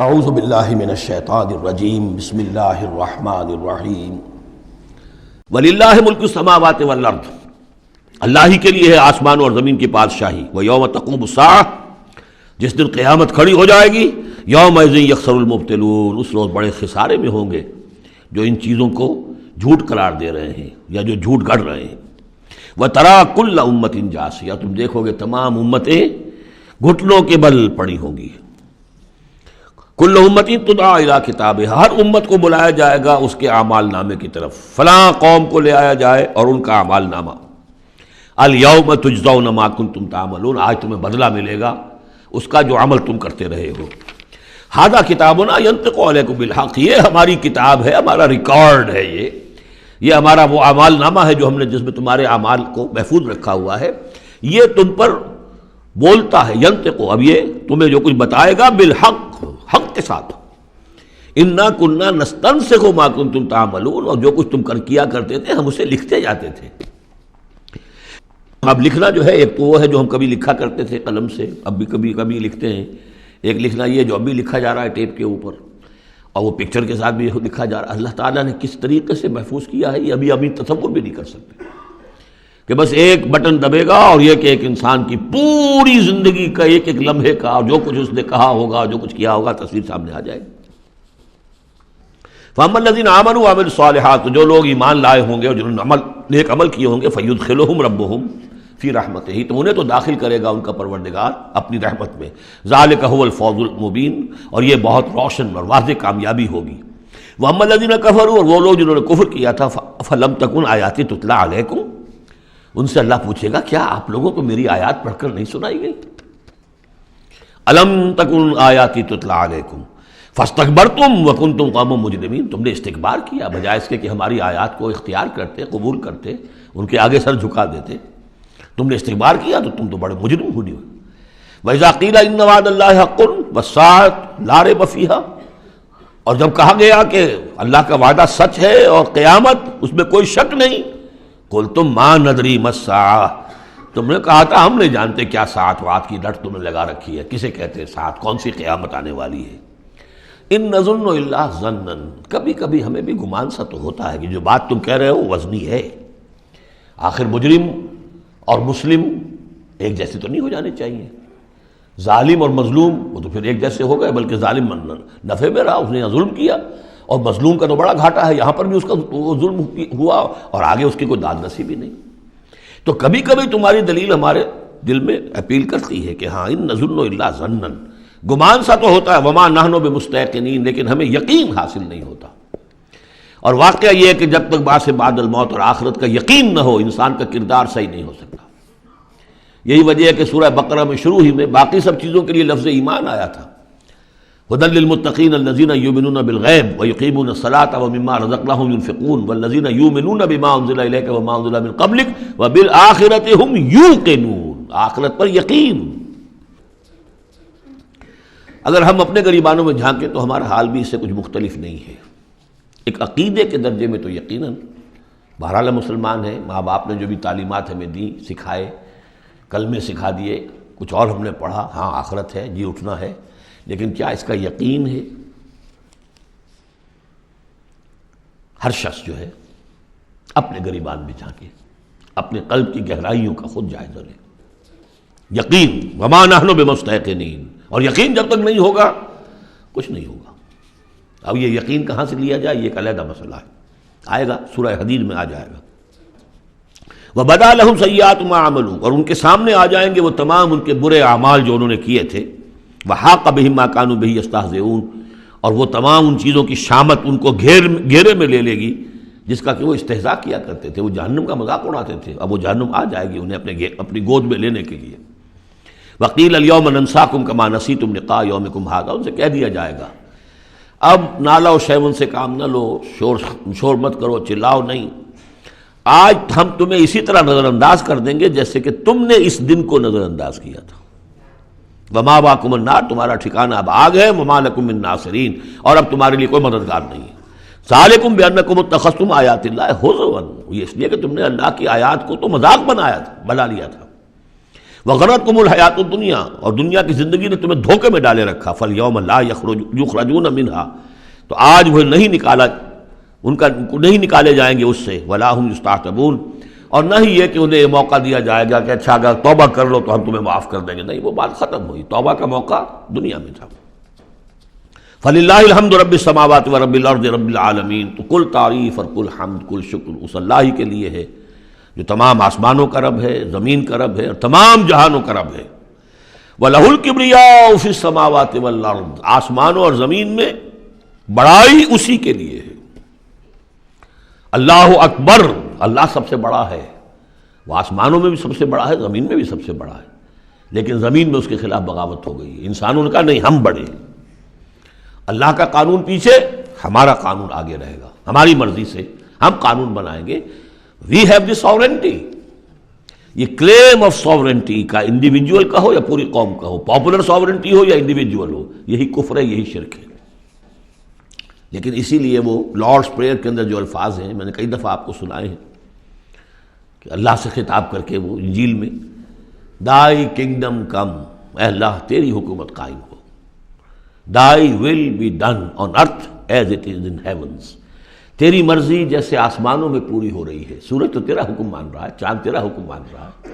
اعوذ باللہ من الشیطان الرجیم بسم اللہ الرحمن الرحیم وللہ ملک السماوات والارض، اللہ ہی کے لیے ہے آسمان اور زمین کی بادشاہی۔ ویوم تقوم الساعہ، جس دن قیامت کھڑی ہو جائے گی، یومئذ یخسر المبطلون، اس روز بڑے خسارے میں ہوں گے جو ان چیزوں کو جھوٹ قرار دے رہے ہیں یا جو جھوٹ گڑھ رہے ہیں۔ وترا کل امۃ جاثیہ، تم دیکھو گے تمام امتیں گھٹنوں کے بل پڑی ہوں گی۔ کل امت تدعی الی کتابہا، ہر امت کو بلایا جائے گا اس کے اعمال نامے کی طرف۔ فلاں قوم کو لے آیا جائے اور ان کا اعمال نامہ۔ الیوم تجزون ما کنتم تعملون، آج تمہیں بدلہ ملے گا اس کا جو عمل تم کرتے رہے ہو۔ ھذا کتابنا ینطق علیکم بالحق، یہ ہماری کتاب ہے، ہمارا ریکارڈ ہے، یہ ہمارا وہ اعمال نامہ ہے جو ہم نے جس میں تمہارے اعمال کو محفوظ رکھا ہوا ہے، یہ تم پر بولتا ہے۔ ینطق، اب یہ تمہیں جو کچھ بتائے گا بالحق، حق کے ساتھ۔ انا کنا نستنسخ ما کنتم تعملون، اور جو کچھ تم کیا کرتے تھے ہم اسے لکھتے جاتے تھے۔ اب لکھنا جو ہے ایک تو وہ ہے جو ہم کبھی لکھا کرتے تھے قلم سے، اب بھی کبھی لکھتے ہیں۔ ایک لکھنا یہ جو اب بھی لکھا جا رہا ہے ٹیپ کے اوپر، اور وہ پکچر کے ساتھ بھی لکھا جا رہا ہے۔ اللہ تعالیٰ نے کس طریقے سے محفوظ کیا ہے یہ ابھی تصور بھی نہیں کر سکتے، کہ بس ایک بٹن دبے گا اور یہ کہ ایک انسان کی پوری زندگی کا ایک ایک لمحے کا جو کچھ اس نے کہا ہوگا، جو کچھ کیا ہوگا، تصویر سامنے آ جائے گی۔ فَأَمَّا الَّذِينَ آمَنُوا وَعَمِلُوا الصَّالِحَاتِ، جو لوگ ایمان لائے ہوں گے اور جنہوں نے نیک عمل کیے ہوں گے، فَيُدْخِلُهُمْ رَبُّهُمْ فِي رَحْمَتِهِ، تو انہیں تو داخل کرے گا ان کا پروردگار اپنی رحمت میں۔ ذَلِكَ هُوَ الْفَوْزُ الْمُبِينُ، اور یہ بہت روشن اور واضح کامیابی ہوگی۔ وَأَمَّا الَّذِينَ كَفَرُوا، اور وہ لوگ جنہوں نے کفر کیا تھا، فَلَمْ تَكُنْ آيَاتِي تُتْلَى عَلَيْكُمْ، ان سے اللہ پوچھے گا کیا آپ لوگوں کو میری آیات پڑھ کر نہیں سنائی گئی؟ الم تکن آیاتی تتلی علیکم فاستکبرتم وکنتم قوما مجرمین، تم نے استکبار کیا بجائے اس کے کہ ہماری آیات کو اختیار کرتے، قبول کرتے، ان کے آگے سر جھکا دیتے۔ تم نے استکبار کیا تو تم تو بڑے مجرم ہوئے۔ وَإِذَا قِيلَ إِنَّ وَعْدَ اللَّهِ حَقٌّ وَالسَّاعَةُ لَا رَيْبَ فِيهَا، اور جب کہا گیا کہ اللہ کا وعدہ سچ ہے اور قیامت اس میں کوئی شک نہیں، قُلْتُم مَا نَدْرِي مَا السَّاعَةُ، تم نے کہا تھا ہم نہیں جانتے کیا ساعت وعد کی لٹ تم نے لگا رکھی ہے، کسے کہتے ہیں ساعت، کون سی قیامت آنے والی ہے۔ ان نظن الا ظنا، کبھی کبھی ہمیں بھی گمان سا تو ہوتا ہے کہ جو بات تم کہہ رہے ہو وزنی ہے۔ آخر مجرم اور مسلم ایک جیسے تو نہیں ہو جانے چاہیے، ظالم اور مظلوم وہ تو پھر ایک جیسے ہو گئے، بلکہ ظالم نفع میں رہا، اس نے ظلم کیا، اور مظلوم کا تو بڑا گھاٹا ہے، یہاں پر بھی اس کا ظلم ہوا اور آگے اس کی کوئی داد نصیبی نہیں۔ تو کبھی کبھی تمہاری دلیل ہمارے دل میں اپیل کرتی ہے کہ ہاں ان نظن الا ظنا، گمان سا تو ہوتا ہے، وما نحن بمستيقنين، لیکن ہمیں یقین حاصل نہیں ہوتا۔ اور واقعہ یہ ہے کہ جب تک بعث بعد الموت اور آخرت کا یقین نہ ہو انسان کا کردار صحیح نہیں ہو سکتا۔ یہی وجہ ہے کہ سورہ بقرہ میں شروع ہی میں باقی سب چیزوں کے لیے لفظ ایمان آیا تھا۔ هدى للمتقين الذين يؤمنون بالغیب ويقيمون الصلاة ومما رزقناهم ينفقون والذين يؤمنون بما انزل اليك وما انزل من قبلك وبالآخرة هم يوقنون، آخرت پر یقین۔ اگر ہم اپنے غریبانوں میں جھانکیں تو ہمارا حال بھی اس سے کچھ مختلف نہیں ہے۔ ایک عقیدے کے درجے میں تو یقیناً بہرحال ہم مسلمان ہیں، ماں باپ نے جو بھی تعلیمات ہمیں دی، سکھائے، کلمے سکھا دیے، کچھ اور ہم نے پڑھا، ہاں آخرت ہے، جی اٹھنا ہے، لیکن کیا اس کا یقین ہے؟ ہر شخص جو ہے اپنے غریبان میں جھانکے، اپنے قلب کی گہرائیوں کا خود جائزہ لے۔ یقین، وما نحن بمستيقنين، اور یقین جب تک نہیں ہوگا کچھ نہیں ہوگا۔ اب یہ یقین کہاں سے لیا جائے یہ ایک علیحدہ مسئلہ ہے، آئے گا سورہ حدید میں آ جائے گا۔ وَبَدَا لَهُمْ سَيِّئَاتُ مَا عَمَلُوا، اور ان کے سامنے آ جائیں گے وہ تمام ان کے برے اعمال جو انہوں نے کیے تھے۔ وَحَاقَ بِهِم مَا كَانُوا بِهِ يَسْتَهْزِئُونَ، اور وہ تمام ان چیزوں کی شامت ان کو گھیرے میں لے لے گی جس کا کہ وہ استہزاء کیا کرتے تھے، وہ جہنم کا مذاق اڑاتے تھے۔ اب وہ جہنم آ جائے گی انہیں اپنی گود میں لینے کے لیے۔ وَقِيلَ الْيَوْمَ نَنْسَاكُمْ كَمَا نَسِيتُمْ لِقَاءَ يَوْمِكُمْ هَذَا، ان سے کہہ دیا جائے گا اب نالا و شیون سے کام نہ لو، شور مت کرو، چلاؤ نہیں، آج ہم تمہیں اسی طرح نظر انداز کر دیں گے جیسے کہ تم نے اس دن کو نظر انداز کیا تھا۔ وَمَأْوَاكُمُ النَّارُ، تمہارا ٹھکانہ اب آگ ہے، وَمَا لَكُم مِّن نَاصِرِينَ، اور اب تمہارے لیے کوئی مددگار نہیں ہے۔ ذَلِكُمْ بِأَنَّكُمُ اتَّخَذْتُمْ آيَاتِ اللَّهِ هُزُوًا، یہ اس لیے کہ تم نے اللہ کی آیات کو تو مذاق بنا لیا تھا۔ وغرتکم الحیات الدنیا، اور دنیا کی زندگی نے تمہیں دھوکے میں ڈالے رکھا، فالیوم لا یخرجون منہا، تو آج وہ نہیں نکالے جائیں گے اس سے، ولا ہم یستعتبون، اور نہ ہی یہ کہ انہیں یہ موقع دیا جائے گا کہ اچھا اگر توبہ کر لو تو ہم تمہیں معاف کر دیں گے، نہیں، وہ بات ختم ہوئی، توبہ کا موقع دنیا میں تھا۔ فللہ الحمد رب السماوات و رب الارض رب العالمین، تو کل تعریف اور کل حمد کل شکر اس اللہ ہی کے لیے ہے جو تمام آسمانوں کا رب ہے، زمین کا رب ہے، اور تمام جہانوں کا رب ہے۔ وَلَهُ الْكِبْرِيَاءُ فِي السَّمَاوَاتِ وَالْأَرْضِ، آسمانوں اور زمین میں بڑائی اسی کے لیے ہے۔ اللہ اکبر، اللہ سب سے بڑا ہے، وہ آسمانوں میں بھی سب سے بڑا ہے، زمین میں بھی سب سے بڑا ہے، لیکن زمین میں اس کے خلاف بغاوت ہو گئی ہے، انسانوں نے کہا نہیں ہم بڑے ہیں، اللہ کا قانون پیچھے، ہمارا قانون آگے رہے گا، ہماری مرضی سے ہم قانون بنائیں گے، وی ہیو دی ساورنٹی۔ یہ کلیم آف ساورنٹی کا انڈیویجول کا ہو یا پوری قوم کا ہو، پاپولر ساورنٹی ہو یا انڈیویجول ہو، یہی کفر ہے، یہی شرک ہے۔ لیکن اسی لیے وہ لارڈس پریئر کے اندر جو الفاظ ہیں، میں نے کئی دفعہ آپ کو سنائے ہیں کہ اللہ سے خطاب کر کے وہ انجیل میں، دائی کنگڈم کم، اے اللہ تیری حکومت قائم ہو، Thy will be done on earth as it is in heavens، تیری مرضی جیسے آسمانوں میں پوری ہو رہی ہے، سورج تو تیرا حکم مان رہا ہے، چاند تیرا حکم مان رہا ہے،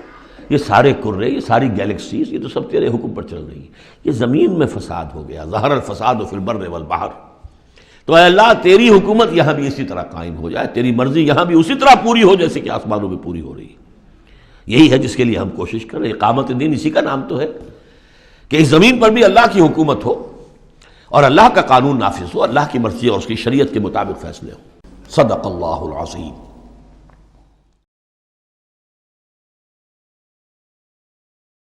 یہ سارے کرے، یہ ساری گیلیکسیز، یہ تو سب تیرے حکم پر چل رہی ہے، یہ زمین میں فساد ہو گیا، ظہر الفساد فی البر والبحر، تو اے اللہ تیری حکومت یہاں بھی اسی طرح قائم ہو جائے، تیری مرضی یہاں بھی اسی طرح پوری ہو جیسے کہ آسمانوں میں پوری ہو رہی ہے۔ یہی ہے جس کے لیے ہم کوشش کر رہے ہیں، اقامت دین اسی کا نام تو ہے کہ اس زمین پر بھی اللہ کی حکومت ہو اور اللہ کا قانون نافذ ہو، اللہ کی مرضی اور اس کی شریعت کے مطابق فیصلے ہوں۔ صدق اللہ العظیم۔